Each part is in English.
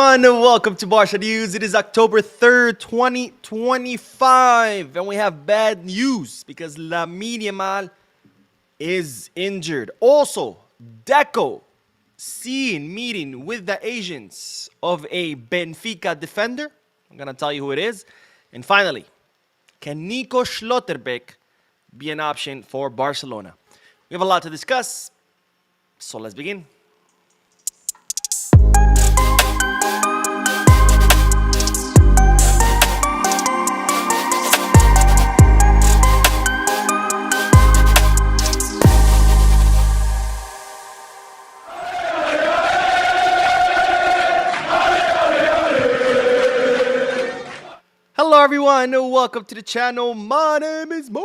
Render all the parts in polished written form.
everyone, and welcome to Barça News. It is October 3rd, 2025, and we have bad news because Lamine Yamal is injured. Also, Deco seen meeting with the agents of a Benfica defender. I'm going to tell you who it is. And finally, can Nico Schlotterbeck be an option for Barcelona? We have a lot to discuss, so let's begin. Hello everyone, and welcome to the channel. My name is Mo,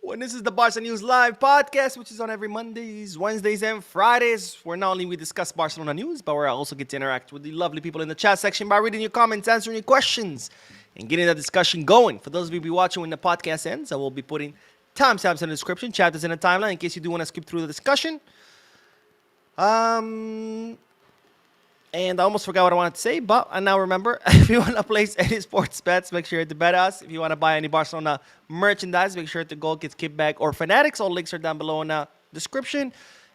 and this is the Barça News Live podcast, which is on every Mondays, Wednesdays, and Fridays, where not only we discuss Barcelona news, but where I also get to interact with the lovely people in the chat section by reading your comments, answering your questions, and getting that discussion going. For those of you who be watching when the podcast ends, I will be putting timestamps in the description, chapters in the timeline, in case you do want to skip through the discussion. And I almost forgot what I wanted to say, but I now remember. If you want to place any sports bets, make sure to bet us. If you want to buy any Barcelona merchandise, make sure to Gold Kids Kickback or Fanatics. All links are down below in the description.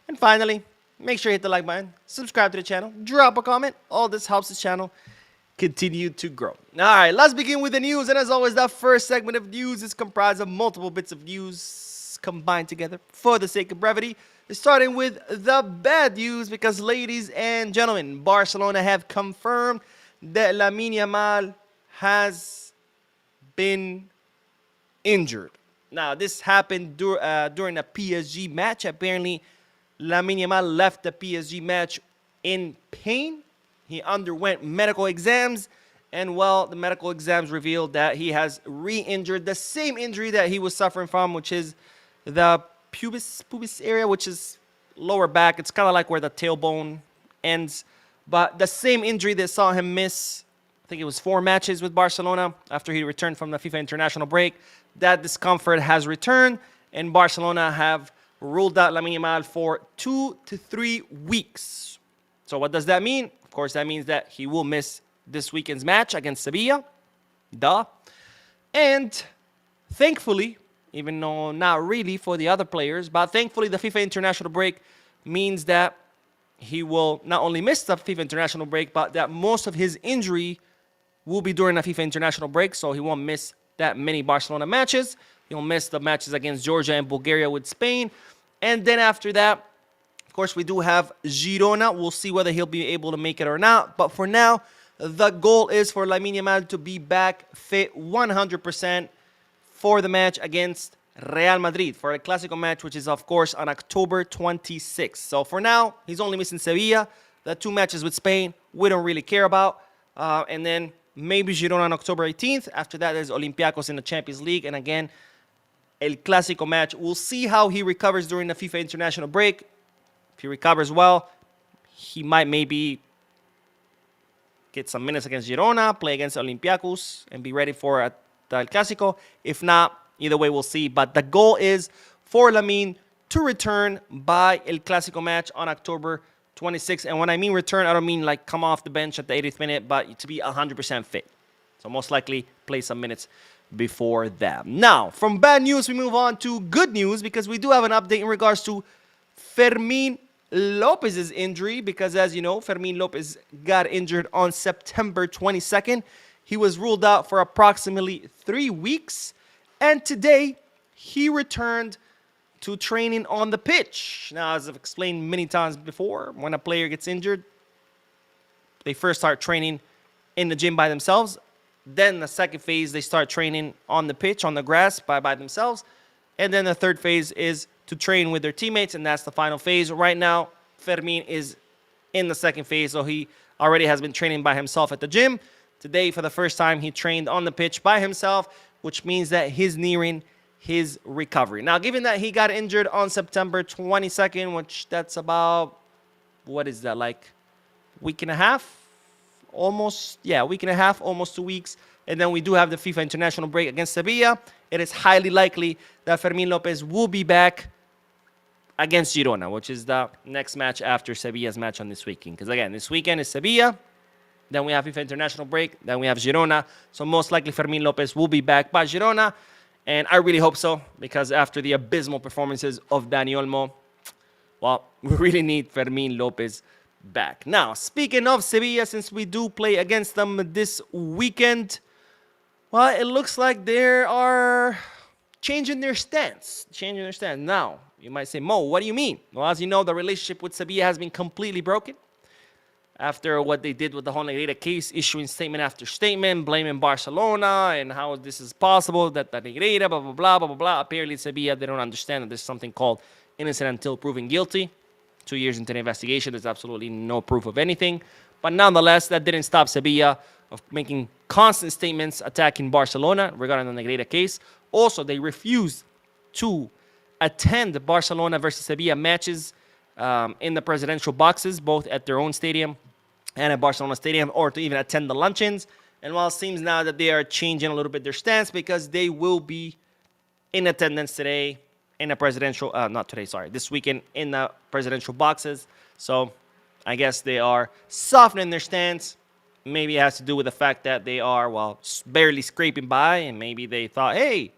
And finally, make sure you hit the like button, subscribe to the channel, drop a comment. All this helps the channel continue to grow. All right, let's begin with the news. And as always, that first segment of news is comprised of multiple bits of news combined together for the sake of brevity. Starting with the bad news, because ladies and gentlemen, Barcelona have confirmed that Lamine Yamal has been injured. Now, this happened during a PSG match. Apparently, Lamine Yamal left the PSG match in pain. He underwent medical exams, and well, the medical exams revealed that he has re-injured the same injury that he was suffering from, which is the pubis area, which is lower back. It's kind of like where the tailbone ends. But the same injury that saw him miss, I think it was 4 matches with Barcelona after he returned from the FIFA international break. That discomfort has returned, and Barcelona have ruled out Lamine Yamal for 2 to 3 weeks. So what does that mean? Of course, that means that he will miss this weekend's match against Sevilla. Duh. And thankfully, even though not really for the other players, but thankfully the FIFA international break means that he will not only miss the FIFA international break, but that most of his injury will be during the FIFA international break, so he won't miss that many Barcelona matches. He'll miss the matches against Georgia and Bulgaria with Spain. And then after that, of course, we do have Girona. We'll see whether he'll be able to make it or not. But for now, the goal is for Lamine Yamal to be back fit 100% for the match against Real Madrid, for a Clásico match, which is, of course, on October 26th. So for now, he's only missing Sevilla. The 2 matches with Spain, we don't really care about. And then maybe Girona on October 18th. After that, there's Olympiacos in the Champions League. And again, El Clásico match. We'll see how he recovers during the FIFA international break. If he recovers well, he might maybe get some minutes against Girona, play against Olympiacos, and be ready for El Clásico. If not, either way, we'll see. But the goal is for Lamine to return by El Clásico match on October 26th. And when I mean return, I don't mean like come off the bench at the 80th minute, but to be 100% fit. So most likely play some minutes before that. Now, from bad news, we move on to good news, because we do have an update in regards to Fermin Lopez's injury. Because as you know, Fermin Lopez got injured on September 22nd. He was ruled out for approximately 3 weeks. And today, he returned to training on the pitch. Now, as I've explained many times before, when a player gets injured, they first start training in the gym by themselves. Then the second phase, they start training on the pitch, on the grass, by themselves. And then the third phase is to train with their teammates, and that's the final phase. Right now, Fermin is in the second phase, so he already has been training by himself at the gym. Today, for the first time, he trained on the pitch by himself, which means that he's nearing his recovery. Now, given that he got injured on September 22nd, which that's about, what is that, like week and a half? Almost, yeah, week and a half, almost 2 weeks. And then we do have the FIFA international break against Sevilla. It is highly likely that Fermin Lopez will be back against Girona, which is the next match after Sevilla's match on this weekend. Because again, this weekend is Sevilla. Then we have FIFA international break. Then we have Girona. So most likely Fermin Lopez will be back by Girona. And I really hope so, because after the abysmal performances of Dani Olmo, well, we really need Fermin Lopez back. Now, speaking of Sevilla, since we do play against them this weekend, well, it looks like they are changing their stance. Now, you might say, Mo, what do you mean? Well, as you know, the relationship with Sevilla has been completely broken after what they did with the whole Negrita case, issuing statement after statement, blaming Barcelona and how this is possible, that the Negrita, blah, blah, blah, blah, blah, blah. Apparently, Sevilla, they don't understand that there's something called innocent until proven guilty. 2 years into the investigation, there's absolutely no proof of anything. But nonetheless, that didn't stop Sevilla of making constant statements attacking Barcelona regarding the Negrita case. Also, they refused to attend the Barcelona versus Sevilla matches in the presidential boxes, both at their own stadium and at Barcelona Stadium, or to even attend the luncheons. And while it seems now that they are changing a little bit their stance, because they will be in attendance today in the presidential, this weekend in the presidential boxes. So I guess they are softening their stance. Maybe it has to do with the fact that they are, well, barely scraping by, and maybe they thought, hey,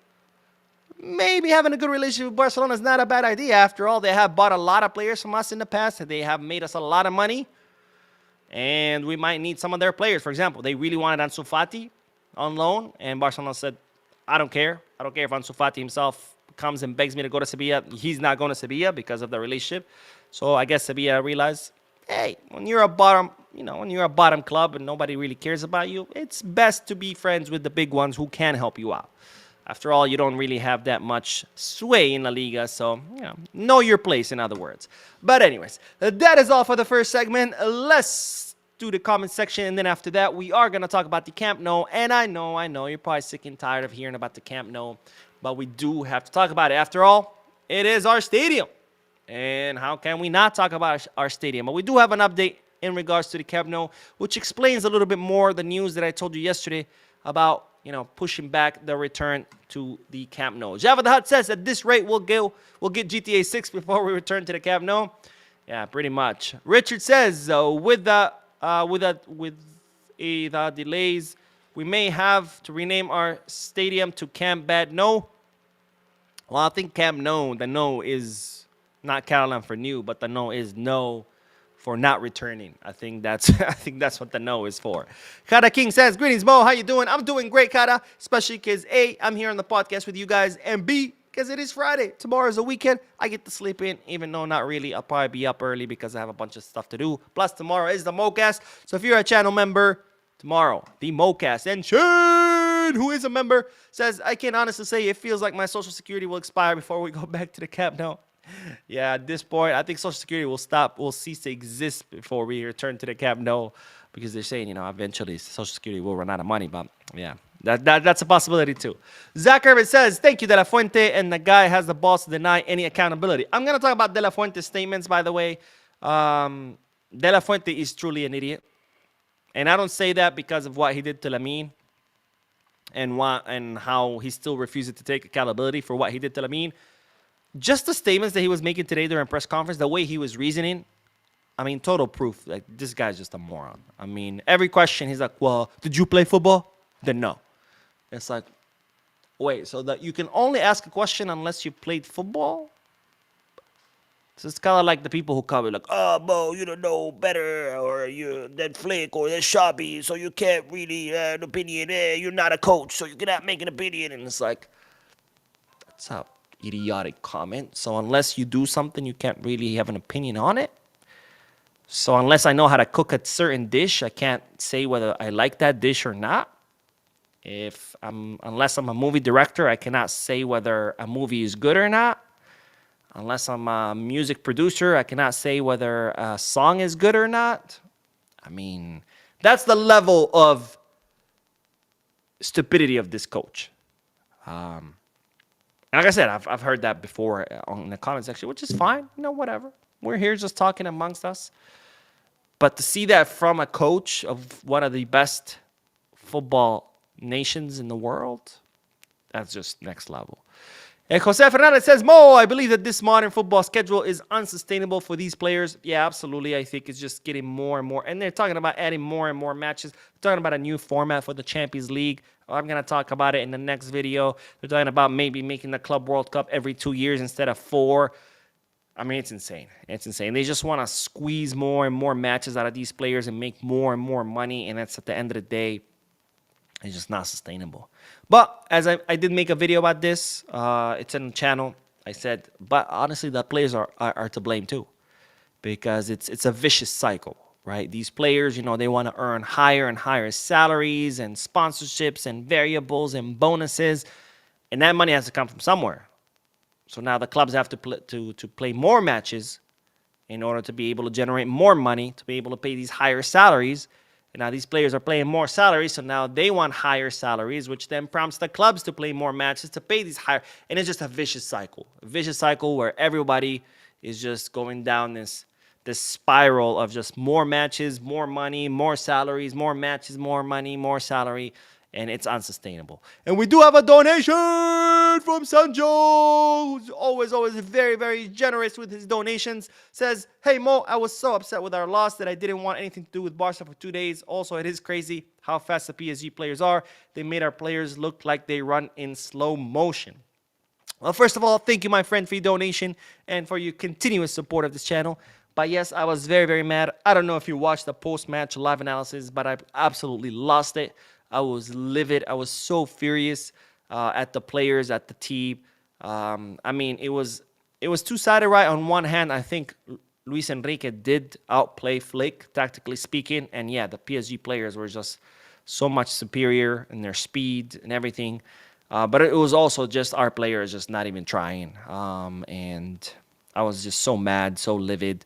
maybe having a good relationship with Barcelona is not a bad idea. After all, they have bought a lot of players from us in the past. They have made us a lot of money, and we might need some of their players. For example, they really wanted Ansu Fati on loan, and Barcelona said, I don't care. I don't care if Ansu Fati himself comes and begs me to go to Sevilla. He's not going to Sevilla because of the relationship. So I guess Sevilla realized, hey, when you're a bottom club and nobody really cares about you, it's best to be friends with the big ones who can help you out. After all, you don't really have that much sway in La Liga, so, know your place, in other words. But anyways, that is all for the first segment. Let's do the comment section, and then after that, we are going to talk about the Camp Nou. And I know, you're probably sick and tired of hearing about the Camp Nou, but we do have to talk about it. After all, it is our stadium. And how can we not talk about our stadium? But we do have an update in regards to the Camp Nou, which explains a little bit more the news that I told you yesterday about, pushing back the return to the Camp Nou. Java the Hut says, at this rate, we'll get GTA 6 before we return to the Camp Nou. Yeah, pretty much. Richard says, with the delays, we may have to rename our stadium to Camp Bad No. Well, I think Camp Nou, the no is not Catalan for new, but the no is no for not returning. I think that's what the no is for. Kata King says, greetings, Mo. How you doing? I'm doing great, Kata. Especially because A, I'm here on the podcast with you guys, and B, because it is Friday. Tomorrow's a weekend. I get to sleep in, even though not really. I'll probably be up early because I have a bunch of stuff to do. Plus, tomorrow is the MoCast. So if you're a channel member, tomorrow, the MoCast. And Shane, who is a member, says, I can honestly say it feels like my Social Security will expire before we go back to the Camp Nou. Yeah, at this point, I think Social Security will cease to exist before we return to the Camp Nou, because they're saying, eventually Social Security will run out of money. But yeah, that's a possibility too. Zach Urban says, thank you, De La Fuente, and the guy has the balls to deny any accountability. I'm going to talk about De La Fuente's statements, by the way. De La Fuente is truly an idiot. And I don't say that because of what he did to Lamine and how he still refuses to take accountability for what he did to Lamine. Just the statements that he was making today during press conference, the way he was reasoning, total proof. Like, this guy's just a moron. Every question, he's like, well, did you play football? Then no. It's like, wait, so that you can only ask a question unless you played football? So it's kind of like the people who come like, oh, Mo, you don't know better, or you're that Flick, or that Shabby, so you can't really have an opinion. You're not a coach, so you cannot make an opinion. And it's like, that's a idiotic comment. So unless you do something, you can't really have an opinion on it. So unless I know how to cook a certain dish, I can't say whether I like that dish or not. Unless I'm a movie director, I cannot say whether a movie is good or not. Unless I'm a music producer, I cannot say whether a song is good or not. That's the level of stupidity of this coach. Like I said, I've heard that before on the comment section, which is fine. Whatever. We're here just talking amongst us. But to see that from a coach of one of the best football nations in the world, that's just next level. And Jose Fernandez says, Mo, I believe that this modern football schedule is unsustainable for these players. Yeah, absolutely. I think it's just getting more and more. And they're talking about adding more and more matches. They're talking about a new format for the Champions League. I'm going to talk about it in the next video. They're talking about maybe making the Club World Cup every 2 years instead of 4. I mean, it's insane. It's insane. They just want to squeeze more and more matches out of these players and make more and more money. And that's at the end of the day, it's just not sustainable. But as I did make a video about this, it's in the channel. I said, but honestly, the players are to blame too, because it's a vicious cycle, right? These players, they want to earn higher and higher salaries and sponsorships and variables and bonuses, and that money has to come from somewhere. So now the clubs have to play more matches in order to be able to generate more money, to be able to pay these higher salaries. And now these players are playing more salaries, so now they want higher salaries, which then prompts the clubs to play more matches to pay these higher. And it's just a vicious cycle where everybody is just going down this spiral of just more matches, more money, more salaries, more matches, more money, more salary, and it's unsustainable. And we do have a donation from Sanjo, who's always very, very generous with his donations. Says, hey, Mo, I was so upset with our loss that I didn't want anything to do with Barca for 2 days. Also, it is crazy how fast the PSG players are. They made our players look like they run in slow motion. Well, first of all, thank you, my friend, for your donation and for your continuous support of this channel. But yes, I was very, very mad. I don't know if you watched the post-match live analysis, but I absolutely lost it. I was livid. I was so furious at the players, at the team. I mean, it was two-sided, right? On one hand, I think Luis Enrique did outplay Flick, tactically speaking. And yeah, the PSG players were just so much superior in their speed and everything. But it was also just our players just not even trying. And I was just so mad, so livid.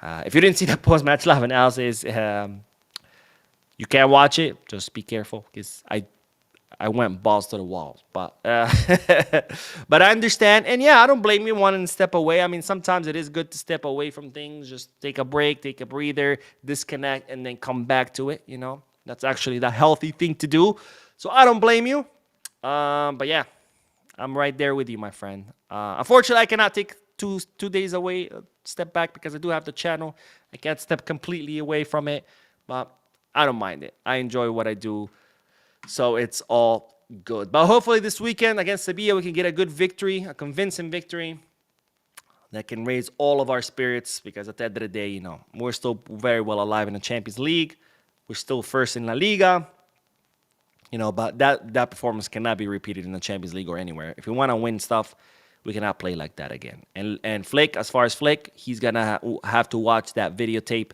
If you didn't see the post-match live analysis, you can't watch it. Just be careful, because I went balls to the walls. But but I understand. And yeah, I don't blame you wanting to step away. I mean, sometimes it is good to step away from things. Just take a break, take a breather, disconnect, and then come back to it. That's actually the healthy thing to do. So I don't blame you. But yeah, I'm right there with you, my friend. Unfortunately, I cannot take two days away, step back, because I do have the channel. I can't step completely away from it. But I don't mind it. I enjoy what I do. So it's all good. But hopefully this weekend against Sevilla, we can get a good victory, a convincing victory that can raise all of our spirits, because at the end of the day, we're still very well alive in the Champions League. We're still first in La Liga. But that performance cannot be repeated in the Champions League or anywhere. If we want to win stuff, we cannot play like that again. And Flick, as far as Flick, he's going to have to watch that videotape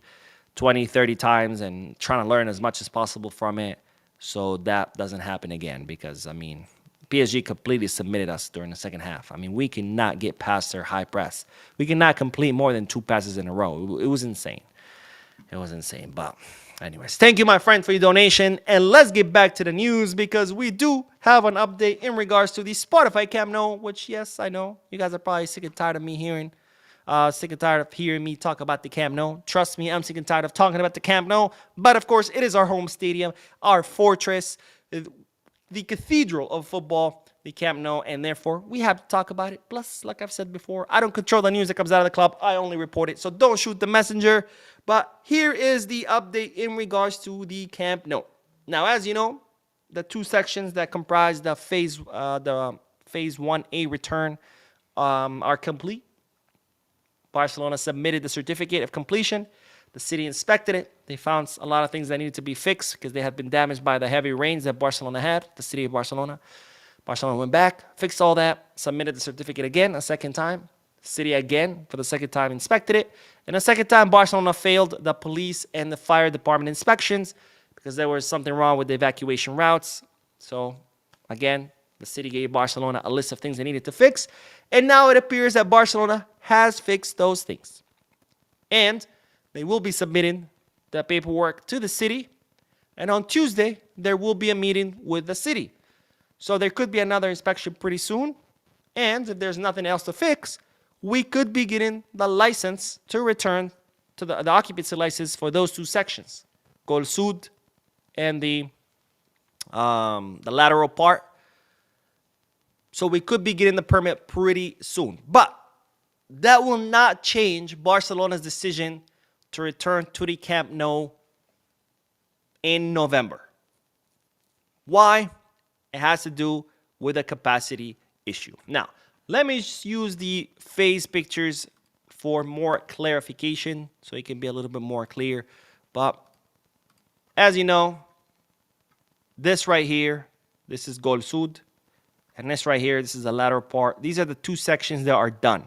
20, 30 times and trying to learn as much as possible from it, so that doesn't happen again. Because, I mean, PSG completely submitted us during the second half. I mean, we cannot get past their high press. We cannot complete more than 2 passes in a row. It was insane. It was insane. But anyways, thank you, my friend, for your donation. And let's get back to the news, because we do have an update in regards to the Spotify Camp Nou, which, yes, I know you guys are probably sick and tired of me hearing. Sick and tired of hearing me talk about the Camp Nou. Trust me, I'm sick and tired of talking about the Camp Nou. But, of course, it is our home stadium, our fortress, the cathedral of football, the Camp Nou, and therefore we have to talk about it. Plus, like I've said before, I don't control the news that comes out of the club. I only report it, so don't shoot the messenger. But here is the update in regards to the Camp Nou. Now, as you know, the 2 sections that comprise the phase 1A return are complete. Barcelona submitted the certificate of completion. The city inspected it. They found a lot of things that needed to be fixed because they had been damaged by the heavy rains that Barcelona had, the city of Barcelona. Barcelona went back, fixed all that, submitted the certificate again a second time. City again, for the second time, inspected it. And the second time, Barcelona failed the police and the fire department inspections because there was something wrong with the evacuation routes. So, again, the city gave Barcelona a list of things they needed to fix. And now it appears that Barcelona has fixed those things. And they will be submitting the paperwork to the city. And on Tuesday, there will be a meeting with the city. So there could be another inspection pretty soon. And if there's nothing else to fix, we could be getting the license to return to the occupancy license for those 2 sections, Gol Sud and the lateral part. So we could be getting the permit pretty soon. But that will not change Barcelona's decision to return to the Camp Nou in November. Why? It has to do with a capacity issue. Now, let me just use the phase pictures for more clarification so it can be a little bit more clear. But as you know, this right here, this is Gol Sud. And this right here, this is the lateral part. These are the two sections that are done,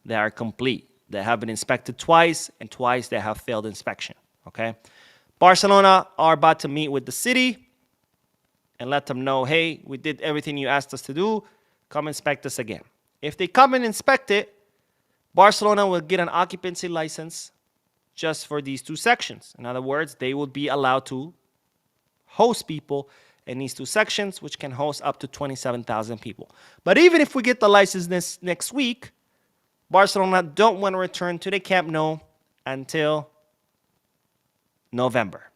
that are complete, that have been inspected twice, and twice that have failed inspection. Okay? Barcelona are about to meet with the city and let them know, hey, we did everything you asked us to do. Come inspect us again. If they come and inspect it, Barcelona will get an occupancy license just for these two sections. In other words, they will be allowed to host people in these two sections, which can host up to 27,000 people. But even if we get the license next week, Barcelona don't want to return to the Camp Nou until November.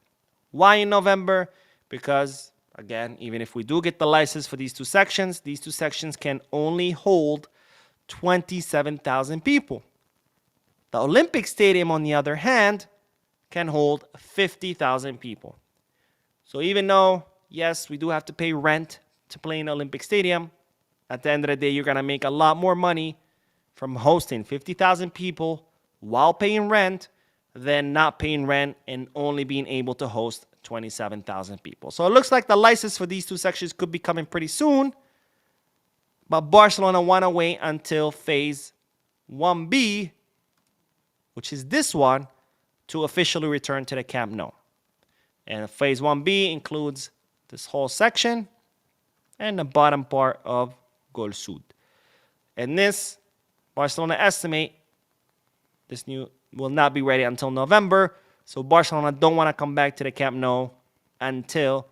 Why in November? Because, again, even if we do get the license for these two sections can only hold 27,000 people. The Olympic Stadium, on the other hand, can hold 50,000 people. So even though, yes, we do have to pay rent to play in the Olympic Stadium, at the end of the day, you're going to make a lot more money from hosting 50,000 people while paying rent than not paying rent and only being able to host 27,000 people. So it looks like the license for these two sections could be coming pretty soon. But Barcelona want to wait until phase 1B, which is this one, to officially return to the Camp Nou. And phase 1B includes this whole section and the bottom part of Gol Sud. And this, Barcelona estimate, this new will not be ready until November. So Barcelona don't want to come back to the Camp Nou until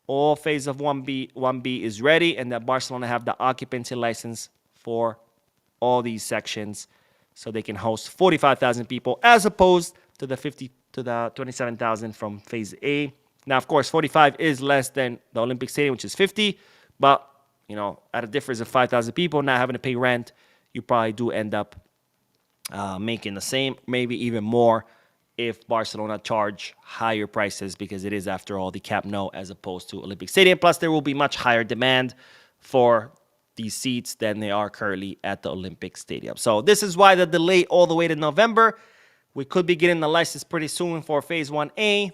all phase of 1B is ready and that Barcelona have the occupancy license for all these sections so they can host 45,000 people as opposed to the 27,000 from phase A. Now, of course, 45 is less than the Olympic Stadium, which is 50, but at a difference of 5,000 people not having to pay rent, you probably do end up making the same, maybe even more if Barcelona charge higher prices because it is, after all, the Camp Nou as opposed to Olympic Stadium. Plus, there will be much higher demand for these seats than they are currently at the Olympic Stadium. So this is why the delay all the way to November. We could be getting the license pretty soon for phase 1A,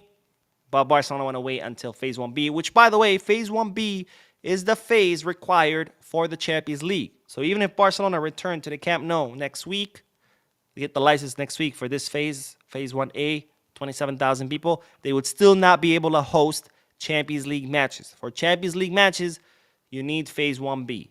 but Barcelona want to wait until phase 1B, which, by the way, phase 1B is the phase required for the Champions League. So even if Barcelona return to the Camp Nou next week, they get the license next week for this phase 1A, 27,000 people, they would still not be able to host Champions League matches. For Champions League matches, you need phase 1B,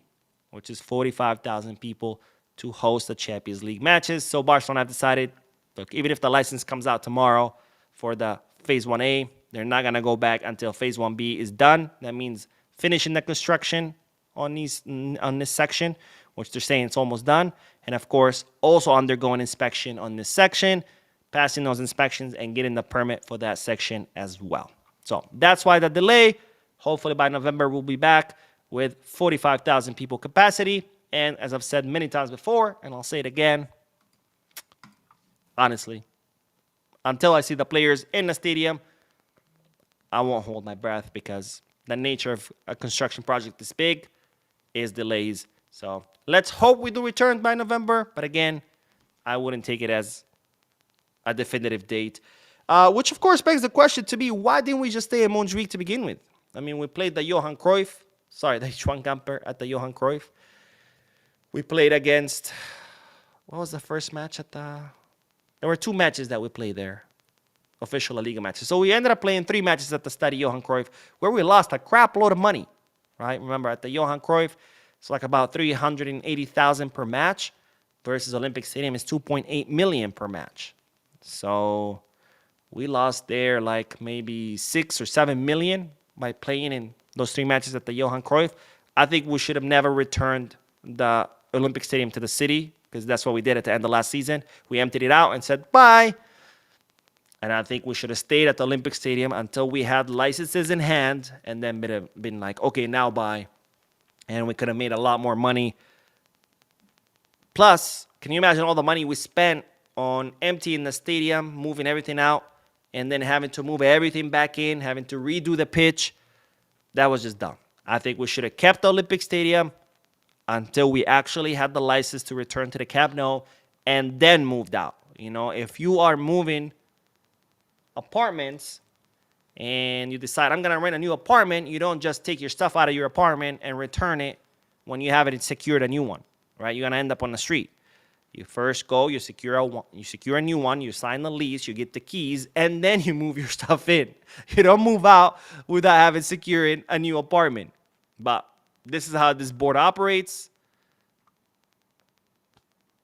which is 45,000 people to host the Champions League matches. So Barcelona have decided, look, even if the license comes out tomorrow for the phase 1A, they're not going to go back until phase 1B is done. That means finishing the construction on this section, which they're saying it's almost done. And, of course, also undergoing inspection on this section, passing those inspections and getting the permit for that section as well. So that's why the delay. Hopefully by November, we'll be back with 45,000 people capacity. And as I've said many times before, and I'll say it again, honestly, until I see the players in the stadium, I won't hold my breath because the nature of a construction project this big is delays. So let's hope we do return by November. But again, I wouldn't take it as a definitive date. Which, of course, begs the question to me, why didn't we just stay in Montjuic to begin with? I mean, we played the Johan Cruyff. Sorry, the Juan Camper at the Johan Cruyff. We played against... What was the first match at the... There were two matches that we played there. Official La Liga matches. So we ended up playing 3 matches at the Stade Johan Cruyff, where we lost a crap load of money. Right? Remember, at the Johan Cruyff, it's like about 380,000 per match versus Olympic Stadium is 2.8 million per match. So we lost there like maybe 6 or 7 million by playing in those 3 matches at the Johan Cruyff. I think we should have never returned the Olympic Stadium to the city because that's what we did at the end of last season. We emptied it out and said bye. And I think we should have stayed at the Olympic Stadium until we had licenses in hand and then been like, okay, now bye. and we could have made a lot more money. Plus, can you imagine all the money we spent on emptying the stadium, moving everything out, and then having to move everything back in, having to redo the pitch? That was just dumb. I think we should have kept the Olympic Stadium until we actually had the license to return to the Camp Nou and then moved out. You know, if you are moving apartments and you decide, I'm going to rent a new apartment, you don't just take your stuff out of your apartment and return it when you haven't secured a new one, right? You're going to end up on the street. You first go, you secure a new one, you sign the lease, you get the keys, and then you move your stuff in. You don't move out without having secured a new apartment. But this is how this board operates.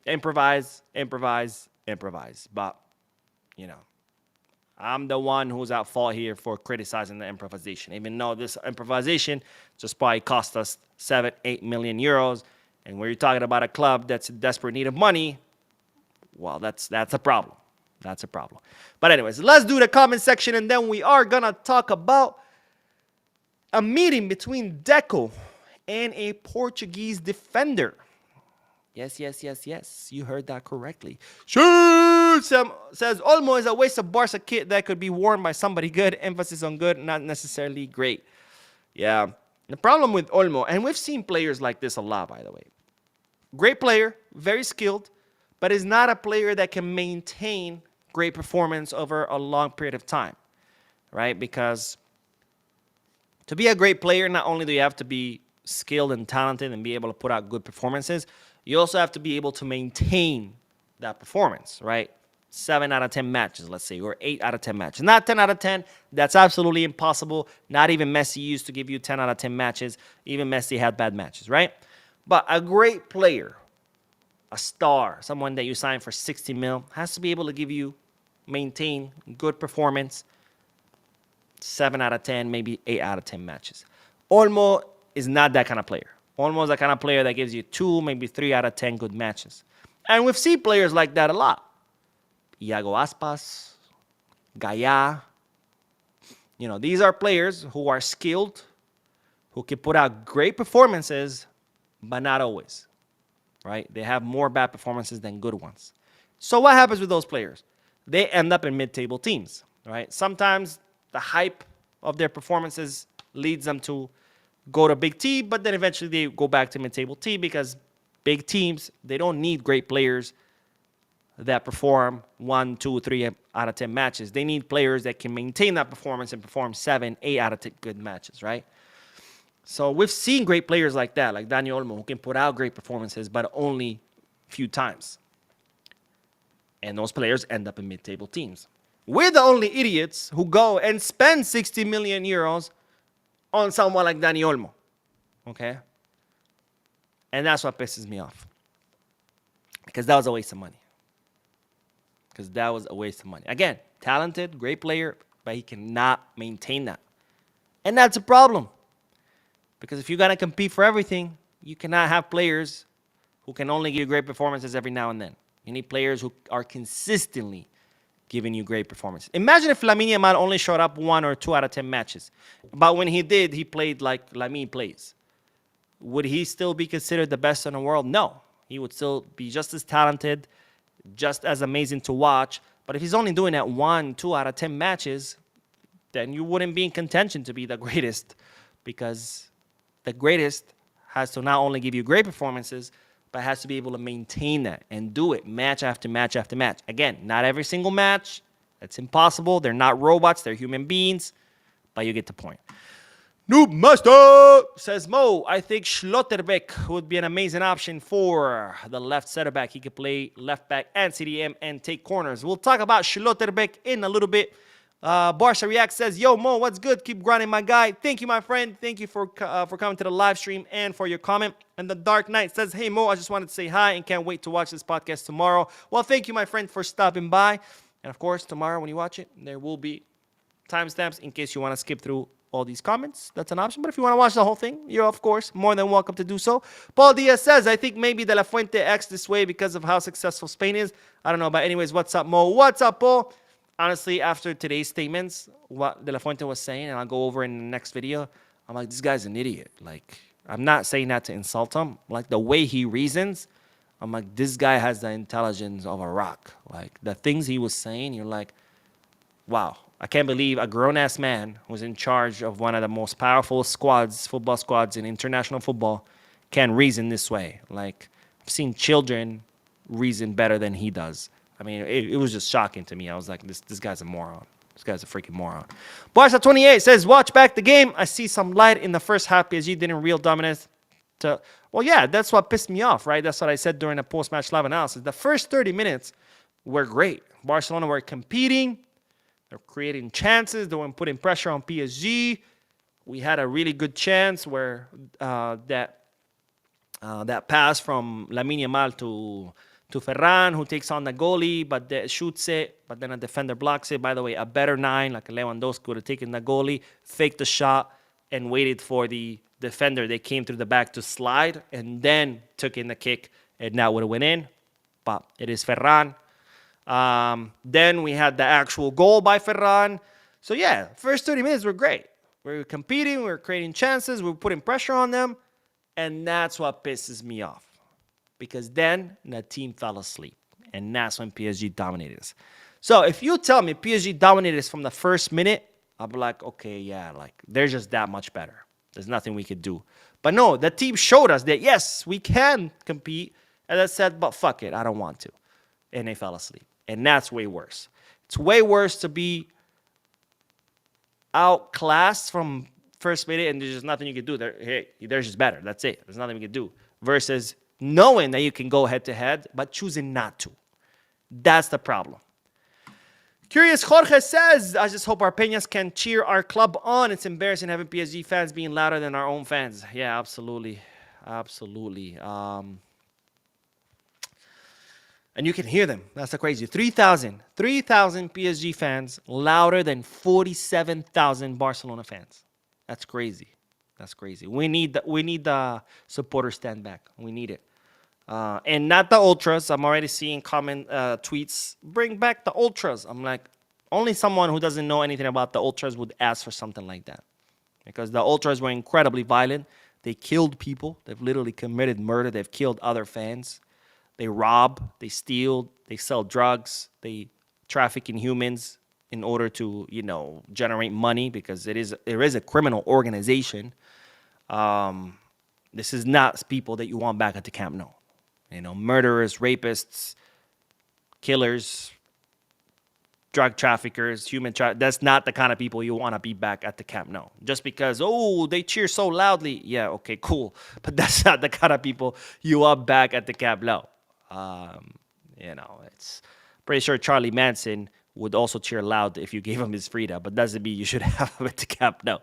Improvise. But, you know, I'm the one who's at fault here for criticizing the improvisation. Even though this improvisation just probably cost us 7-8 million euros. And when you're talking about a club that's in desperate need of money, well, that's a problem. That's a problem. But anyways, let's do the comment section, and then we are going to talk about a meeting between Deco and a Portuguese defender. Yes. You heard that correctly. Sure, Sam says, Olmo is a waste of Barca kit that could be worn by somebody good. Emphasis on good, not necessarily great. Yeah. The problem with Olmo, and we've seen players like this a lot, by the way. Great player, very skilled, but is not a player that can maintain great performance over a long period of time, right? Because to be a great player, not only do you have to be skilled and talented and be able to put out good performances, you also have to be able to maintain that performance, right? 7 out of 10 matches, let's say, or 8 out of 10 matches. Not 10 out of 10. That's absolutely impossible. Not even Messi used to give you 10 out of 10 matches. Even Messi had bad matches, right? But a great player, a star, someone that you sign for 60 mil, has to be able to give you, maintain good performance, 7 out of 10, maybe 8 out of 10 matches. Olmo is not that kind of player. Olmo is the kind of player that gives you 2, maybe 3 out of 10 good matches. And we've seen players like that a lot. Iago Aspas, Gaia. You know, these are players who are skilled, who can put out great performances, but not always, right? They have more bad performances than good ones. So what happens with those players? They end up in mid-table teams, right? Sometimes the hype of their performances leads them to go to big T, but then eventually they go back to mid-table T because big teams, they don't need great players that perform 1, 2, 3 out of 10 matches. They need players that can maintain that performance and perform 7, 8 out of 10 good matches, right? So we've seen great players like that, like Dani Olmo, who can put out great performances, but only a few times. And those players end up in mid-table teams. We're the only idiots who go and spend 60 million euros on someone like Dani Olmo, okay? And that's what pisses me off. Because that was a waste of money. Again, talented, great player, but he cannot maintain that. And that's a problem. Because if you're going to compete for everything, you cannot have players who can only give you great performances every now and then. You need players who are consistently giving you great performances. Imagine if Lamine Yamal only showed up 1 or 2 out of 10 matches. But when he did, he played like Lamine plays. Would he still be considered the best in the world? No. He would still be just as talented, just as amazing to watch. But if he's only doing that 1, 2 out of 10 matches, then you wouldn't be in contention to be the greatest, because the greatest has to not only give you great performances, but has to be able to maintain that and do it match after match after match. Again, not every single match. That's impossible. They're not robots. They're human beings. But you get the point. Noob Master says, Mo, I think Schlotterbeck would be an amazing option for the left center back. He could play left back and CDM and take corners. We'll talk about Schlotterbeck in a little bit. Barça React says, yo, Mo, what's good? Keep grinding, my guy. Thank you, my friend. Thank you for coming to the live stream and for your comment. And the Dark Knight says, hey, Mo, I just wanted to say hi and can't wait to watch this podcast tomorrow. Well, thank you, my friend, for stopping by. And, of course, tomorrow when you watch it, there will be timestamps in case you want to skip through all these comments. That's an option. But if you want to watch the whole thing, you're, of course, more than welcome to do so. Paul Diaz says, I think maybe De La Fuente acts this way because of how successful Spain is. I don't know. But anyways, what's up, Mo? What's up, Paul? Honestly, after today's statements, what De La Fuente was saying, and I'll go over in the next video, I'm like, this guy's an idiot. Like, I'm not saying that to insult him. Like the way he reasons, I'm like, this guy has the intelligence of a rock. Like the things he was saying, you're like, wow, I can't believe a grown-ass man who's in charge of one of the most powerful squads, football squads in international football, can reason this way. Like, I've seen children reason better than he does. I mean, it was just shocking to me. I was like, this guy's a moron. This guy's a freaking moron. Barca 28 says, watch back the game. I see some light in the first half. PSG didn't real dominance. Well, yeah, that's what pissed me off, right? That's what I said during the post-match live analysis. The first 30 minutes were great. Barcelona were competing. They're creating chances. They were putting pressure on PSG. We had a really good chance where that pass from Lamine Yamal to Ferran, who takes on the goalie, but shoots it, but then a defender blocks it. By the way, a better 9, like Lewandowski, would have taken the goalie, faked the shot, and waited for the defender. They came through the back to slide, and then took in the kick, and that would have went in. But it is Ferran. Then we had the actual goal by Ferran. So yeah, first 30 minutes were great. We were competing, we were creating chances, we were putting pressure on them, and that's what pisses me off. Because then the team fell asleep, and that's when PSG dominated us. So if you tell me PSG dominated us from the first minute, I'll be like, okay, yeah, like they're just that much better. There's nothing we could do. But no, the team showed us that, yes, we can compete. And I said, but fuck it, I don't want to. And they fell asleep. And that's way worse. It's way worse to be outclassed from first minute and there's just nothing you can do. They're just better. That's it. There's nothing we can do. Versus knowing that you can go head-to-head, but choosing not to. That's the problem. Curious Jorge says, I just hope our Peñas can cheer our club on. It's embarrassing having PSG fans being louder than our own fans. Yeah, absolutely. Absolutely. And you can hear them. That's the crazy. 3,000 PSG fans louder than 47,000 Barcelona fans. That's crazy. That's crazy. We need the supporters stand back. We need it. And not the ultras. I'm already seeing comment tweets. Bring back the ultras. I'm like, only someone who doesn't know anything about the ultras would ask for something like that. Because the ultras were incredibly violent. They killed people. They've literally committed murder. They've killed other fans. They rob. They steal. They sell drugs. They traffic in humans in order to, generate money because there is a criminal organization. This is not people that you want back at the Camp Nou. Murderers, rapists, killers, drug traffickers, that's not the kind of people you want to be back at the Camp Nou. Just because, they cheer so loudly. Yeah, okay, cool. But that's not the kind of people you want back at the Camp Nou. It's pretty sure Charlie Manson would also cheer loud if you gave him his freedom. But doesn't mean you should have him at the Camp Nou.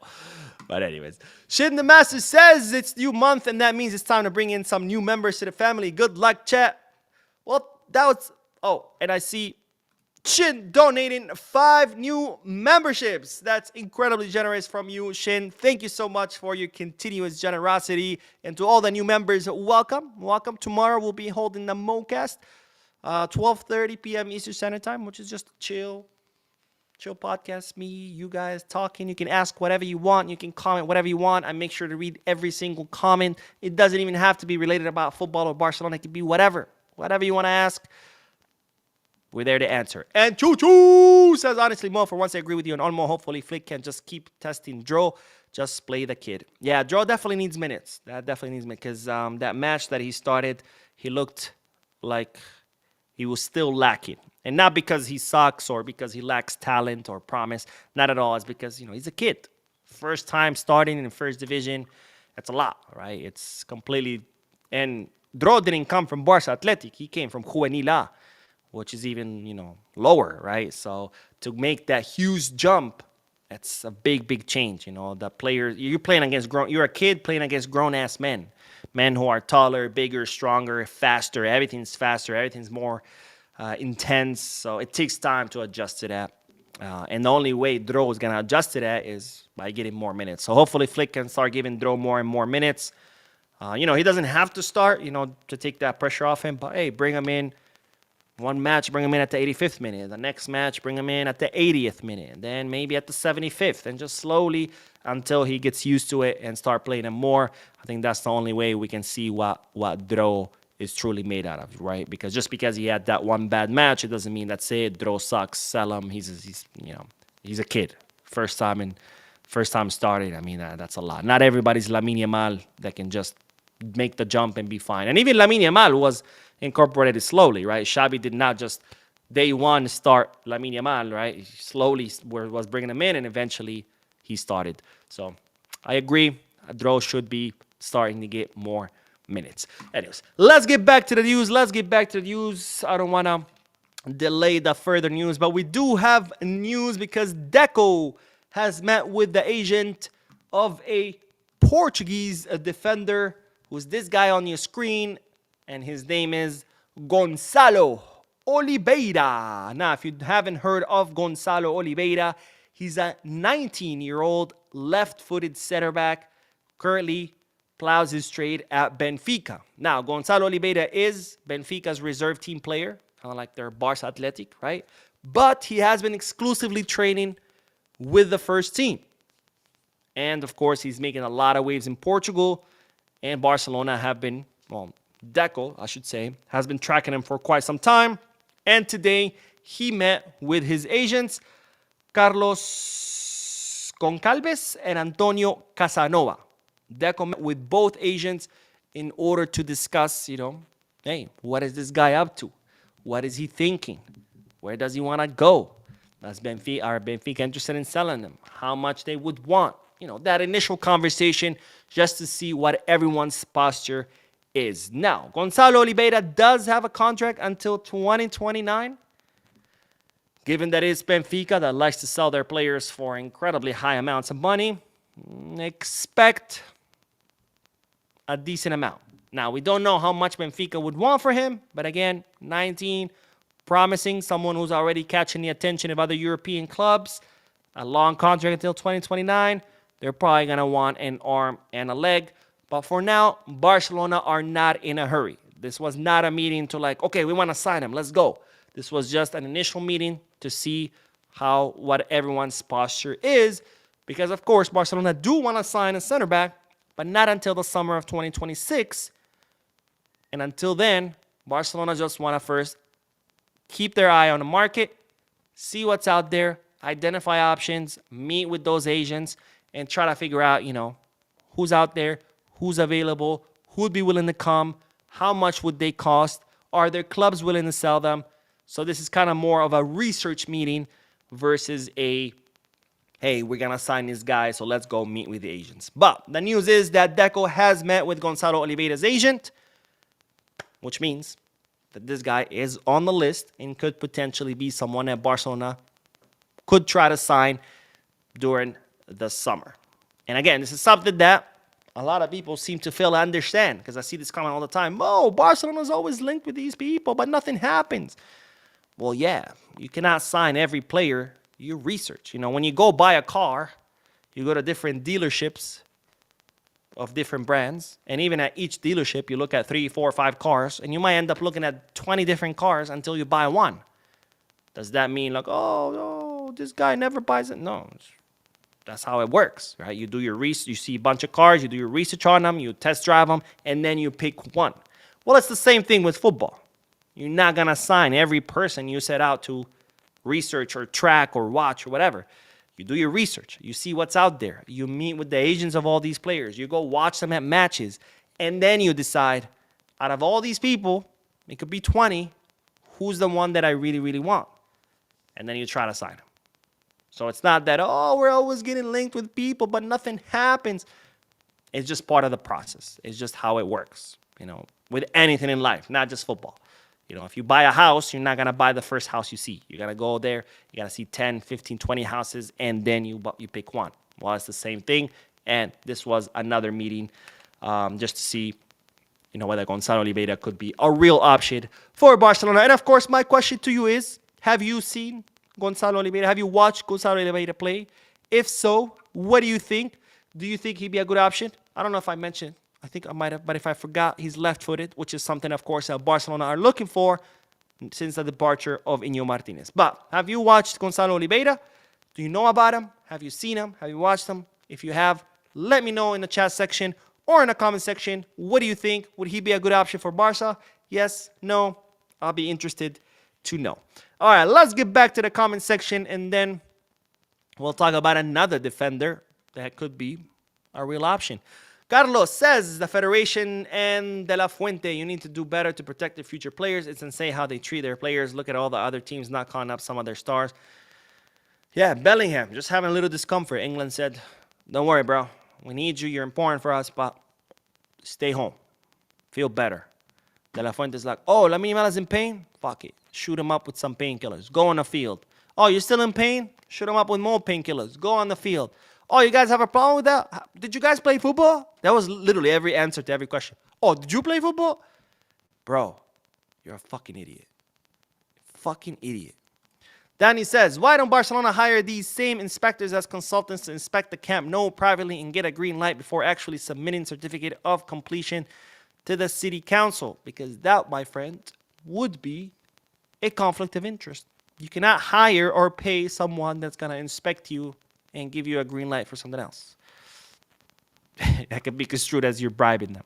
But anyways, Shin the Master says it's new month, and that means it's time to bring in some new members to the family. Good luck, chat. Well, and I see Shin donating 5 new memberships. That's incredibly generous from you, Shin. Thank you so much for your continuous generosity. And to all the new members, welcome. Welcome. Tomorrow we'll be holding the MoCast, 12:30 p.m. Eastern Standard Time, which is just chill podcast, me, you guys talking. You can ask whatever you want. You can comment whatever you want. I make sure to read every single comment. It doesn't even have to be related about football or Barcelona. It could be whatever you want to ask. We're there to answer. And Choo-Choo says, honestly, Mo, for once I agree with you on Olmo. Hopefully Flick can just keep testing Dro. Just play the kid. Yeah, Dro definitely needs minutes. That definitely needs minutes. Because that match that he started, he looked like he was still lacking. And not because he sucks or because he lacks talent or promise. Not at all. It's because, he's a kid. First time starting in the first division. That's a lot, right? It's completely... And Dro didn't come from Barça Athletic. He came from Juvenil A, which is even, lower, right? So to make that huge jump, that's a big, big change. The players, you're a kid playing against grown-ass men. Men who are taller, bigger, stronger, faster. Everything's faster. Everything's more intense. So it takes time to adjust to that. And the only way Dro is going to adjust to that is by getting more minutes. So hopefully Flick can start giving Dro more and more minutes. He doesn't have to start, to take that pressure off him. But, hey, bring him in. One match, bring him in at the 85th minute. The next match, bring him in at the 80th minute. Then maybe at the 75th. And just slowly until he gets used to it and start playing him more. I think that's the only way we can see what Dro is truly made out of, right? Because just because he had that one bad match, it doesn't mean that's it. Dro sucks. Sell him. He's a kid. First time starting. I mean, that's a lot. Not everybody's Lamine Yamal that can just make the jump and be fine. And even Lamine Yamal was incorporated slowly, right? Xavi did not just day one start Lamine Yamal, right? He slowly was bringing him in, and eventually he started. So I agree. Dro should be starting to get more minutes. Anyways, let's get back to the news. I don't want to delay the further news, but we do have news because Deco has met with the agent of a Portuguese defender, who's this guy on your screen, and his name is Gonçalo Oliveira. Now, if you haven't heard of Gonçalo Oliveira, he's a 19-year-old left-footed center back, currently plows his trade at Benfica. Now, Gonçalo Oliveira is Benfica's reserve team player, kind of like their Barça Athletic, right? But he has been exclusively training with the first team. And, of course, he's making a lot of waves in Portugal, and Barcelona have been, Deco, I should say, has been tracking him for quite some time. And today, he met with his agents, Carlos Goncalves and Antonio Casanova. Deco met with both agents in order to discuss, hey, what is this guy up to? What is he thinking? Where does he want to go? Are Benfica interested in selling him? How much they would want? That initial conversation just to see what everyone's posture is. Now, Gonçalo Oliveira does have a contract until 2029. Given that it's Benfica that likes to sell their players for incredibly high amounts of money, expect a decent amount. Now, we don't know how much Benfica would want for him, but again, 19, promising, someone who's already catching the attention of other European clubs, a long contract until 2029. They're probably going to want an arm and a leg. But for now, Barcelona are not in a hurry. This was not a meeting to okay, we want to sign him. Let's go. This was just an initial meeting to see what everyone's posture is. Because, of course, Barcelona do want to sign a center back, but not until the summer of 2026. And until then, Barcelona just want to first keep their eye on the market, see what's out there, identify options, meet with those agents, and try to figure out, who's out there, who's available, who would be willing to come, how much would they cost, are there clubs willing to sell them? So this is kind of more of a research meeting versus a, hey, we're going to sign this guy, so let's go meet with the agents. But the news is that Deco has met with Gonçalo Oliveira's agent, which means that this guy is on the list and could potentially be someone that Barcelona could try to sign during the summer. And again, this is something that a lot of people seem to fail to understand, because I see this comment all the time. Barcelona's always linked with these people, but nothing happens. Well, yeah, you cannot sign every player you research. When you go buy a car, you go to different dealerships of different brands, and even at each dealership, you look at 3, 4, 5 cars, and you might end up looking at 20 different cars until you buy one. Does that mean this guy never buys it? No. That's how it works, right? You do your research, you see a bunch of cars, you do your research on them, you test drive them, and then you pick one. Well, it's the same thing with football. You're not going to sign every person you set out to research or track or watch or whatever. You do your research. You see what's out there. You meet with the agents of all these players. You go watch them at matches. And then you decide, out of all these people, it could be 20, who's the one that I really, really want? And then you try to sign him. So it's not that, we're always getting linked with people, but nothing happens. It's just part of the process. It's just how it works, with anything in life, not just football. If you buy a house, you're not going to buy the first house you see. You're going to go there, you got to see 10, 15, 20 houses, and then you pick one. Well, it's the same thing. And this was another meeting just to see, whether Gonçalo Oliveira could be a real option for Barcelona. And, of course, my question to you is, have you seen Gonçalo Oliveira? Have you watched Gonçalo Oliveira play? If so, what do you think? Do you think he'd be a good option? I don't know if I mentioned. I think I might have, but if I forgot, he's left-footed, which is something, of course, that Barcelona are looking for since the departure of Iñigo Martinez. But have you watched Gonçalo Oliveira? Do you know about him? Have you seen him? Have you watched him? If you have, let me know in the chat section or in the comment section. What do you think? Would he be a good option for Barca? Yes? No? I'll be interested to know. All right, let's get back to the comment section, and then we'll talk about another defender that could be a real option. Carlos says, the Federation and De La Fuente, you need to do better to protect their future players. It's insane how they treat their players. Look at all the other teams not calling up some of their stars. Yeah, Bellingham, just having a little discomfort. England said, don't worry, bro. We need you. You're important for us, but stay home. Feel better. De La Fuente's like, oh, Lamine Yamal is in pain? Fuck it. Shoot him up with some painkillers. Go on the field. Oh, you're still in pain? Shoot him up with more painkillers. Go on the field. Oh, you guys have a problem with that? Did you guys play football? That was literally every answer to every question. Oh, did you play football? Bro, you're a fucking idiot. Fucking idiot. Danny says, why don't Barcelona hire these same inspectors as consultants to inspect the Camp Nou privately and get a green light before actually submitting certificate of completion to the city council? Because that, my friend, would be a conflict of interest. You cannot hire or pay someone that's going to inspect you and give you a green light for something else. That could be construed as you're bribing them.